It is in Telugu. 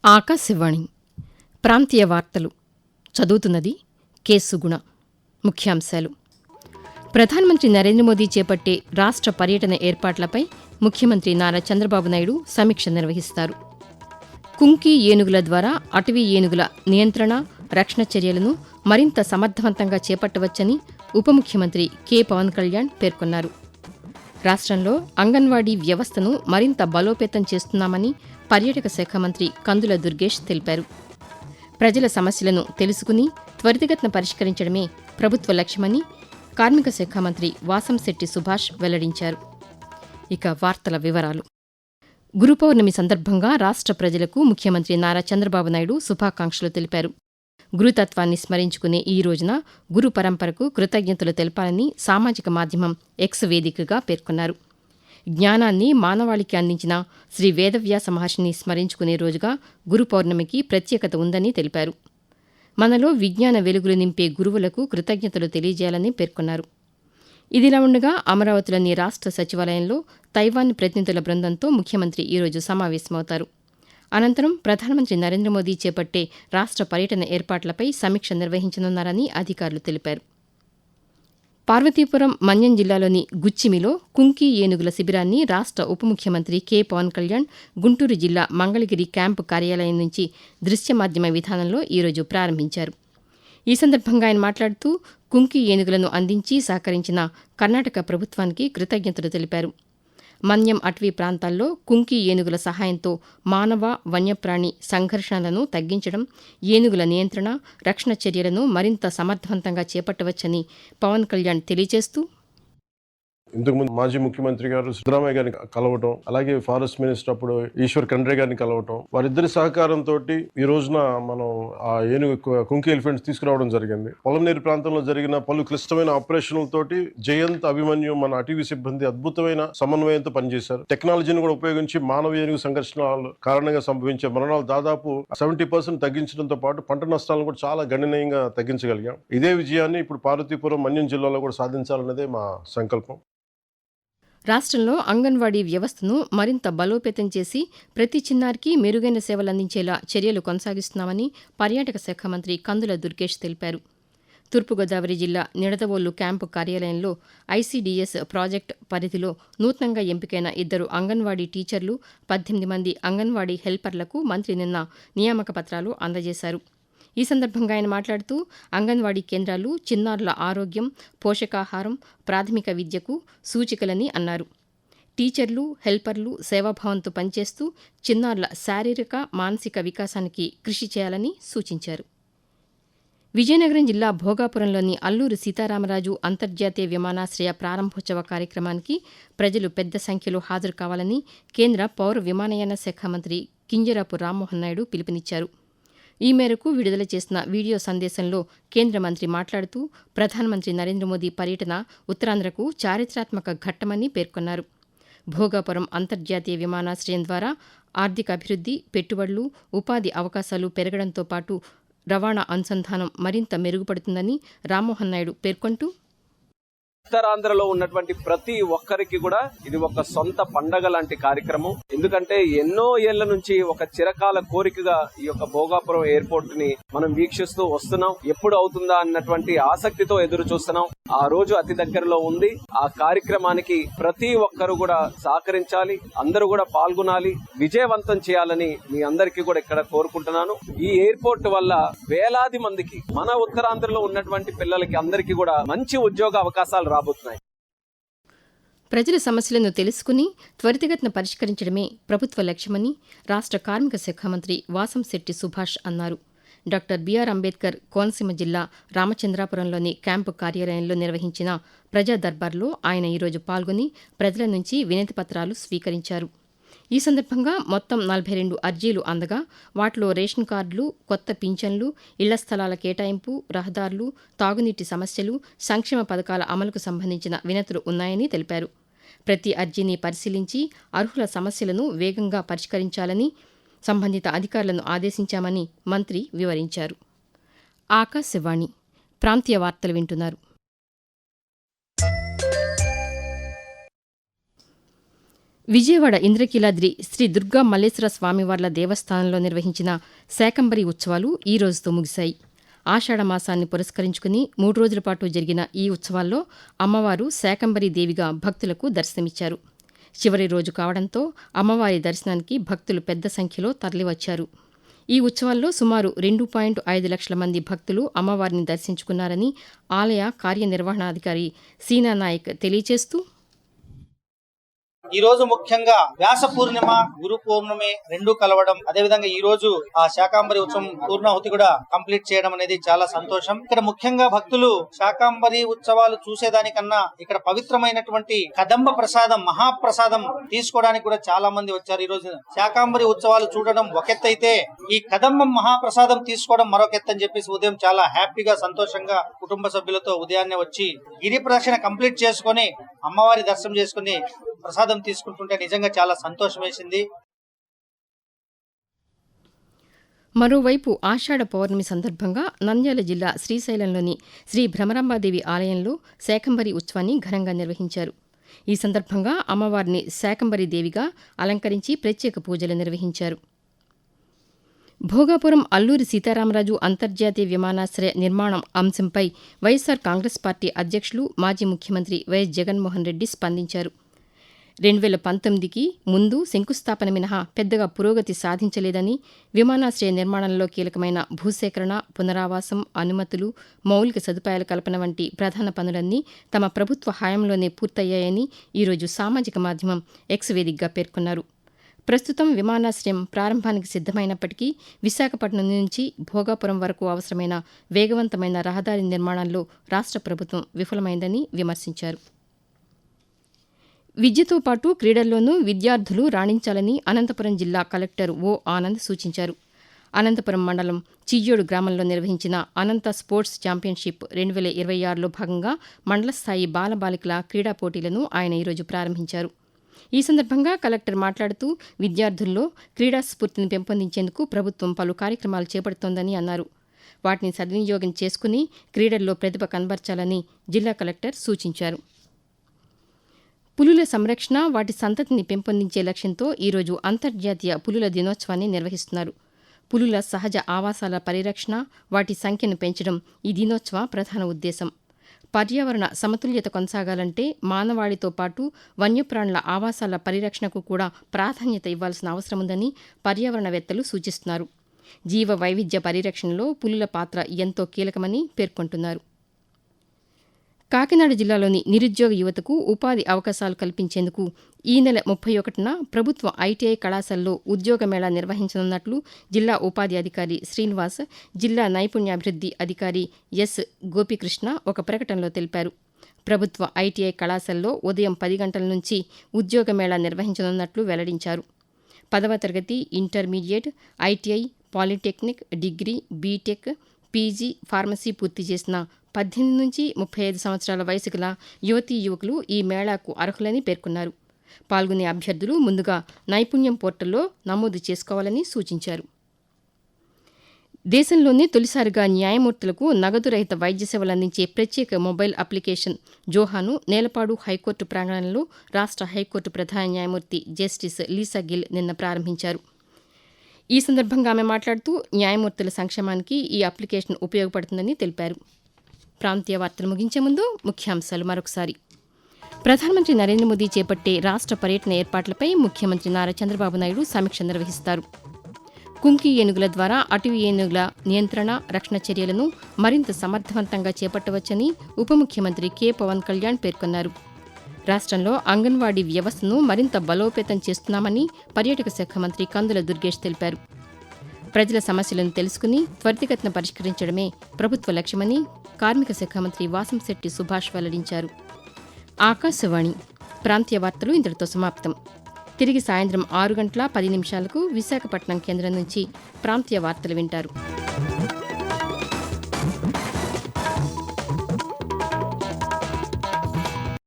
ఆకాశవాణి ప్రాంతీయ వార్తలు చదువుతున్నది కె సుగుణ. ముఖ్యాంశాలు: ప్రధానమంత్రి నరేంద్ర మోదీ చేపట్టే రాష్ట్ర పర్యటన ఏర్పాట్లపై ముఖ్యమంత్రి నారా చంద్రబాబు నాయుడు సమీక్ష నిర్వహిస్తారు. కుంకి ఏనుగుల ద్వారా అటవీ ఏనుగుల నియంత్రణ, రక్షణ చర్యలను మరింత సమర్థవంతంగా చేపట్టవచ్చని ఉప ముఖ్యమంత్రి కె పవన్ కళ్యాణ్ పేర్కొన్నారు. రాష్ట్రంలో అంగన్వాడీ వ్యవస్థను మరింత బలోపేతం చేస్తున్నామని పర్యాటక శాఖ మంత్రి కందుల దుర్గేష్ తెలిపారు. ప్రజల సమస్యలను తెలుసుకుని త్వరితగతిన పరిష్కరించడమే ప్రభుత్వ లక్ష్యమని కార్మిక శాఖ మంత్రి వాసంశెట్టి సుభాష్ వెల్లడించారు. ఇక వార్తల వివరాలు. గురు పౌర్ణమి సందర్భంగా రాష్ట్ర ప్రజలకు ముఖ్యమంత్రి నారా చంద్రబాబు నాయుడు శుభాకాంక్షలు తెలిపారు. గురుతత్వాన్ని స్మరించుకునే ఈ రోజున గురు పరంపరకు కృతజ్ఞతలు తెలపాలని సామాజిక మాధ్యమం ఎక్స్ వేదికగా పేర్కొన్నారు. జ్ఞానాన్ని మానవాళికి అందించిన శ్రీ వేదవ్యాస మహర్షిని స్మరించుకునే రోజుగా గురు పౌర్ణమికి ప్రత్యేకత ఉందని తెలిపారు. మనలో విజ్ఞాన వెలుగులు నింపే గురువులకు కృతజ్ఞతలు తెలియజేయాలని పేర్కొన్నారు. ఇదిలా ఉండగా అమరావతిలోని రాష్ట్ర సచివాలయంలో తైవాన్ ప్రతినిధుల బృందంతో ముఖ్యమంత్రి ఈరోజు సమావేశమవుతారు. అనంతరం ప్రధానమంత్రి నరేంద్ర మోదీ చేపట్టే రాష్ట్ర పర్యటన ఏర్పాట్లపై సమీక్ష నిర్వహించనున్నారని అధికారులు తెలిపారు. పార్వతీపురం మన్యం జిల్లాలోని గుచ్చిమిలో కుంకి ఏనుగుల శిబిరాన్ని రాష్ట్ర ఉప ముఖ్యమంత్రి కె పవన్ కళ్యాణ్ గుంటూరు జిల్లా మంగళగిరి క్యాంపు కార్యాలయం నుంచి దృశ్య మాధ్యమ విధానంలో ఈరోజు ప్రారంభించారు. ఈ సందర్భంగా ఆయన మాట్లాడుతూ కుంకి ఏనుగులను అందించి సహకరించిన కర్ణాటక ప్రభుత్వానికి కృతజ్ఞతలు తెలిపారు. మన్యం అటవీ ప్రాంతాల్లో కుంకి ఏనుగుల సహాయంతో మానవ వన్యప్రాణి సంఘర్షణలను తగ్గించడం, ఏనుగుల నియంత్రణ, రక్షణ చర్యలను మరింత సమర్థవంతంగా చేపట్టవచ్చని పవన్ కళ్యాణ్ తెలియజేస్తూ, ఇంతకుముందు మాజీ ముఖ్యమంత్రి గారు సిద్ధరామయ్య గారిని కలవటం, అలాగే ఫారెస్ట్ మినిస్టర్ అప్పుడు ఈశ్వర్ ఖండ్రే గారిని కలవటం, వారిద్దరి సహకారంతో ఈ రోజున మనం ఆ ఏనుగు కుంకి ఎలిఫెంట్స్ తీసుకురావడం జరిగింది. పొలంనేరు ప్రాంతంలో జరిగిన పలు క్లిష్టమైన ఆపరేషన్లతోటి జయంత్, అభిమన్యు మన అటవీ సిబ్బంది అద్భుతమైన సమన్వయంతో పనిచేశారు. టెక్నాలజీని కూడా ఉపయోగించి మానవ ఏనుగు సంఘర్షణ కారణంగా సంభవించే మరణాలు దాదాపు 70% తగ్గించడంతో పాటు పంట నష్టాలను కూడా చాలా గణనీయంగా తగ్గించగలిగాం. ఇదే విజయాన్ని ఇప్పుడు పార్వతీపురం మన్యం జిల్లాలో కూడా సాధించాలన్నదే మా సంకల్పం. రాష్ట్రంలో అంగన్వాడీ వ్యవస్థను మరింత బలోపేతం చేసి ప్రతి చిన్నారికి మెరుగైన సేవలందించేలా చర్యలు కొనసాగిస్తున్నామని పర్యాటక శాఖ మంత్రి కందుల దుర్గేష్ తెలిపారు. తూర్పుగోదావరి జిల్లా నిడదవోలు క్యాంపు కార్యాలయంలో ఐసీడీఎస్ ప్రాజెక్టు పరిధిలో నూతనంగా ఎంపికైన 2 అంగన్వాడీ టీచర్లు, 18 మంది అంగన్వాడీ హెల్పర్లకు మంత్రి నిన్న నియామక పత్రాలు అందజేశారు. ఈ సందర్భంగా ఆయన మాట్లాడుతూ అంగన్వాడీ కేంద్రాలు చిన్నారుల ఆరోగ్యం, పోషకాహారం, ప్రాథమిక విద్యకు సూచికలని అన్నారు. టీచర్లు, హెల్పర్లు సేవాభావంతో పనిచేస్తూ చిన్నారుల శారీరక, మానసిక వికాసానికి కృషి చేయాలని సూచించారు. విజయనగరం జిల్లా భోగాపురంలోని అల్లూరి సీతారామరాజు అంతర్జాతీయ విమానాశ్రయ ప్రారంభోత్సవ కార్యక్రమానికి ప్రజలు పెద్ద సంఖ్యలో హాజరు కావాలని కేంద్ర పౌర విమానయాన శాఖ మంత్రి కింజరాపు రామ్మోహన్ నాయుడు పిలుపునిచ్చారు. ఈ మేరకు విడుదల చేసిన వీడియో సందేశంలో కేంద్ర మంత్రి మాట్లాడుతూ ప్రధానమంత్రి నరేంద్ర మోదీ పర్యటన ఉత్తరాంధ్రకు చారిత్రాత్మక ఘట్టమని పేర్కొన్నారు. భోగాపురం అంతర్జాతీయ విమానాశ్రయం ద్వారా ఆర్థిక అభివృద్ధి, పెట్టుబడులు, ఉపాధి అవకాశాలు పెరగడంతో పాటు రవాణా అనుసంధానం మరింత మెరుగుపడుతుందని రామ్మోహన్ నాయుడు పేర్కొంటూ, ఉత్తరాంధ్రలో ఉన్నటువంటి ప్రతి ఒక్కరికి కూడా ఇది ఒక సొంత పండగ లాంటి కార్యక్రమం. ఎందుకంటే ఎన్నో ఏళ్ల నుంచి ఒక చిరకాల కోరికగా ఈ యొక్క భోగాపురం ఎయిర్పోర్ట్ ని మనం వీక్షిస్తూ వస్తున్నాం. ఎప్పుడు అవుతుందా అన్నటువంటి ఆసక్తితో ఎదురు చూస్తున్నాం. ఆ రోజు అతి దగ్గరలో ఉంది. ఆ కార్యక్రమానికి ప్రతి ఒక్కరు కూడా సహకరించాలి, అందరూ కూడా పాల్గొనాలి, విజయవంతం చేయాలని మీ అందరికీ కూడా ఇక్కడ కోరుకుంటున్నాను. ఈ ఎయిర్పోర్ట్ వల్ల వేలాది మందికి, మన ఉత్తరాంధ్రలో ఉన్నటువంటి పిల్లలకి అందరికీ కూడా మంచి ఉద్యోగ అవకాశాలు రాబోతున్నాయి. ప్రజల సమస్యలను తెలుసుకుని త్వరితగతిన పరిష్కరించడమే ప్రభుత్వ లక్ష్యమని రాష్ట్ర కార్మిక శాఖ మంత్రి వాసంశెట్టి సుభాష్ అన్నారు. డాక్టర్ బిఆర్ అంబేద్కర్ కోనసీమ జిల్లా రామచంద్రాపురంలోని క్యాంపు కార్యాలయంలో నిర్వహించిన ప్రజా దర్బార్లో ఆయన ఈరోజు పాల్గొని ప్రజల నుంచి వినతి పత్రాలు స్వీకరించారు. ఈ సందర్భంగా మొత్తం 42 అర్జీలు అందగా వాటిలో రేషన్ కార్డులు, కొత్త పింఛన్లు, ఇళ్ల స్థలాల కేటాయింపు, రహదారులు, తాగునీటి సమస్యలు, సంక్షేమ పథకాల అమలుకు సంబంధించిన వినతులు ఉన్నాయని తెలిపారు. ప్రతి అర్జీని పరిశీలించి అర్హుల సమస్యలను వేగంగా పరిష్కరించాలని సంబంధిత అధికారులను ఆదేశించామని మంత్రి వివరించారు. ఆకాశవాణి ప్రాంతీయ వార్తలు వింటున్నారు. విజయవాడ ఇంద్రకీలాద్రి శ్రీ దుర్గా మల్లేశ్వర స్వామివార్ల దేవస్థానంలో నిర్వహించిన శాకంబరి ఉత్సవాలు ఈ రోజుతో ముగిశాయి. ఆషాఢమాసాన్ని పురస్కరించుకుని 3 రోజుల పాటు జరిగిన ఈ ఉత్సవాల్లో అమ్మవారు శాకంబరి దేవిగా భక్తులకు దర్శనమిచ్చారు. చివరి రోజు కావడంతో అమ్మవారి దర్శనానికి భక్తులు పెద్ద సంఖ్యలో తరలివచ్చారు. ఈ ఉత్సవాల్లో సుమారు 2.5 లక్షల మంది భక్తులు అమ్మవారిని దర్శించుకున్నారని ఆలయ కార్యనిర్వహణాధికారి సీనా నాయక్ తెలియజేస్తూ, ఈ రోజు ముఖ్యంగా వ్యాస పూర్ణిమ, గురు పౌర్ణమి రెండు కలవడం, అదేవిధంగా ఈ రోజు ఆ శాకాంబరి ఉత్సవం పూర్ణాహుతి కూడా కంప్లీట్ చేయడం అనేది చాలా సంతోషం. ఇక్కడ ముఖ్యంగా భక్తులు శాకాంబరి ఉత్సవాలు చూసేదానికన్నా ఇక్కడ పవిత్రమైనటువంటి కదంబ ప్రసాదం, మహాప్రసాదం తీసుకోవడానికి కూడా చాలా మంది వచ్చారు. ఈ రోజు శాకాంబరి ఉత్సవాలు చూడడం ఒక ఎత్తైతే ఈ కదంబం మహాప్రసాదం తీసుకోవడం మరొక ఎత్తు అని చెప్పేసి ఉదయం చాలా హ్యాపీగా సంతోషంగా కుటుంబ సభ్యులతో ఉదయాన్నే వచ్చి గిరి ప్రదక్షిణ కంప్లీట్ చేసుకుని అమ్మవారి దర్శనం చేసుకుని ప్రసాదం తీసుకుంటుంటే నిజంగా చాలా సంతోషం వేసింది. మరోవైపు ఆషాఢ పౌర్ణమి సందర్భంగా నంద్యాల జిల్లా శ్రీశైలంలోని శ్రీ భ్రమరాంబాదేవి ఆలయంలో శాకంబరి ఉత్సవాన్ని ఘనంగా నిర్వహించారు. ఈ సందర్భంగా అమ్మవారిని శాకంబరి దేవిగా అలంకరించి ప్రత్యేక పూజలు నిర్వహించారు. భోగాపురం అల్లూరి సీతారామరాజు అంతర్జాతీయ విమానాశ్రయ నిర్మాణం అంశంపై వైఎస్సార్ కాంగ్రెస్ పార్టీ అధ్యక్షులు మాజీ ముఖ్యమంత్రి వైఎస్ జగన్మోహన్ రెడ్డి స్పందించారు. 2019కి ముందు శంకుస్థాపన మినహా పెద్దగా పురోగతి సాధించలేదని, విమానాశ్రయ నిర్మాణంలో కీలకమైన భూసేకరణ, పునరావాసం, అనుమతులు, మౌలిక సదుపాయాల కల్పన వంటి ప్రధాన పనులన్నీ తమ ప్రభుత్వ హయాంలోనే పూర్తయ్యాయని ఈరోజు సామాజిక మాధ్యమం ఎక్స్ వేదికగా పేర్కొన్నారు. ప్రస్తుతం విమానాశ్రయం ప్రారంభానికి సిద్దమైనప్పటికీ విశాఖపట్నం నుంచి భోగాపురం వరకు అవసరమైన వేగవంతమైన రహదారి నిర్మాణంలో రాష్ట్ర ప్రభుత్వం విఫలమైందని విమర్శించారు. విద్యతో పాటు క్రీడల్లోనూ విద్యార్థులు రాణించాలని అనంతపురం జిల్లా కలెక్టర్ ఓ ఆనంద్ సూచించారు. అనంతపురం మండలం చియ్యోడు గ్రామంలో నిర్వహించిన అనంత స్పోర్ట్స్ ఛాంపియన్షిప్ 2026లో భాగంగా మండల స్థాయి బాలబాలికల క్రీడా పోటీలను ఆయన ఈరోజు ప్రారంభించారు. ఈ సందర్భంగా కలెక్టర్ మాట్లాడుతూ విద్యార్థుల్లో క్రీడా స్ఫూర్తిని పెంపొందించేందుకు ప్రభుత్వం పలు కార్యక్రమాలు చేపడుతోందని అన్నారు. వాటిని సద్వినియోగం చేసుకుని క్రీడల్లో ప్రతిభ కనబర్చాలని జిల్లా కలెక్టర్ సూచించారు. పులుల సంరక్షణ, వాటి సంతతిని పెంపొందించే లక్ష్యంతో ఈరోజు అంతర్జాతీయ పులుల దినోత్సవాన్ని నిర్వహిస్తున్నారు. పులుల సహజ ఆవాసాల పరిరక్షణ, వాటి సంఖ్యను పెంచడం ఈ దినోత్సవ ప్రధాన ఉద్దేశం. పర్యావరణ సమతుల్యత కొనసాగాలంటే మానవాళితో పాటు వన్యప్రాణుల ఆవాసాల పరిరక్షణకు కూడా ప్రాధాన్యత ఇవ్వాల్సిన అవసరముందని పర్యావరణవేత్తలు సూచిస్తున్నారు. జీవ వైవిధ్య పరిరక్షణలో పులుల పాత్ర ఎంతో కీలకమని పేర్కొంటున్నారు. కాకినాడ జిల్లాలోని నిరుద్యోగ యువతకు ఉపాధి అవకాశాలు కల్పించేందుకు ఈ నెల 31న ప్రభుత్వ ఐటీఐ కళాశాలలో ఉద్యోగ మేళా నిర్వహించనున్నట్లు జిల్లా ఉపాధి అధికారి శ్రీనివాస్, జిల్లా నైపుణ్యాభివృద్ధి అధికారి ఎస్ గోపీకృష్ణ ఒక ప్రకటనలో తెలిపారు. ప్రభుత్వ ఐటీఐ కళాశాలలో ఉదయం 10 గంటల నుంచి ఉద్యోగ మేళా నిర్వహించనున్నట్లు వెల్లడించారు. 10వ తరగతి, intermediate, ITI, polytechnic, degree, B Tech, PG, pharmacy పూర్తి చేసిన 18 నుంచి 35 సంవత్సరాల వయసు గల యువతీ యువకులు ఈ మేళాకు అర్హులని పేర్కొన్నారు. పాల్గొనే అభ్యర్థులు ముందుగా నైపుణ్యం పోర్టల్లో నమోదు చేసుకోవాలని సూచించారు. దేశంలోనే తొలిసారిగా న్యాయమూర్తులకు నగదు రహిత వైద్య సేవలు అందించే ప్రత్యేక మొబైల్ అప్లికేషన్ జోహాను నేలపాడు హైకోర్టు ప్రాంగణంలో రాష్ట్ర హైకోర్టు ప్రధాన న్యాయమూర్తి జస్టిస్ లీసా గిల్ నిన్న ప్రారంభించారు. ఈ సందర్భంగా ఆమె మాట్లాడుతూ న్యాయమూర్తుల సంక్షేమానికి ఈ అప్లికేషన్ ఉపయోగపడుతుందని తెలిపారు. ప్రాంతీయ వార్తలు ముగించే ముందు ముఖ్యాంశాలు మరొకసారి. ప్రధానమంత్రి నరేంద్ర మోదీ చేపట్టే రాష్ట్ర పర్యటన ఏర్పాట్లపై ముఖ్యమంత్రి నారా చంద్రబాబు నాయుడు సమీక్ష నిర్వహిస్తారు. కుంకి ఏనుగుల ద్వారా అటవీ ఏనుగుల నియంత్రణ, రక్షణ చర్యలను మరింత సమర్థవంతంగా చేపట్టవచ్చని ఉప ముఖ్యమంత్రి కె పవన్ కళ్యాణ్ పేర్కొన్నారు. రాష్ట్రంలో అంగన్వాడీ వ్యవస్థను మరింత బలోపేతం చేస్తున్నామని పర్యాటక శాఖ మంత్రి కందుల దుర్గేష్ తెలిపారు. ప్రజల సమస్యలను తెలుసుకుని త్వరితగతిన పరిష్కరించడమే ప్రభుత్వ లక్ష్యమని కార్మిక శాఖ మంత్రి వాసంశెట్టి సుభాష్ వెల్లడించారు. ఆకాశవాణి ప్రాంతీయ వార్తలు ఇంతటితో సమాప్తం. తిరిగి సాయంత్రం 6 గంటల 10 నిమిషాలకు విశాఖపట్నం కేంద్రం నుంచి ప్రాంతీయ వార్తలు వింటారు.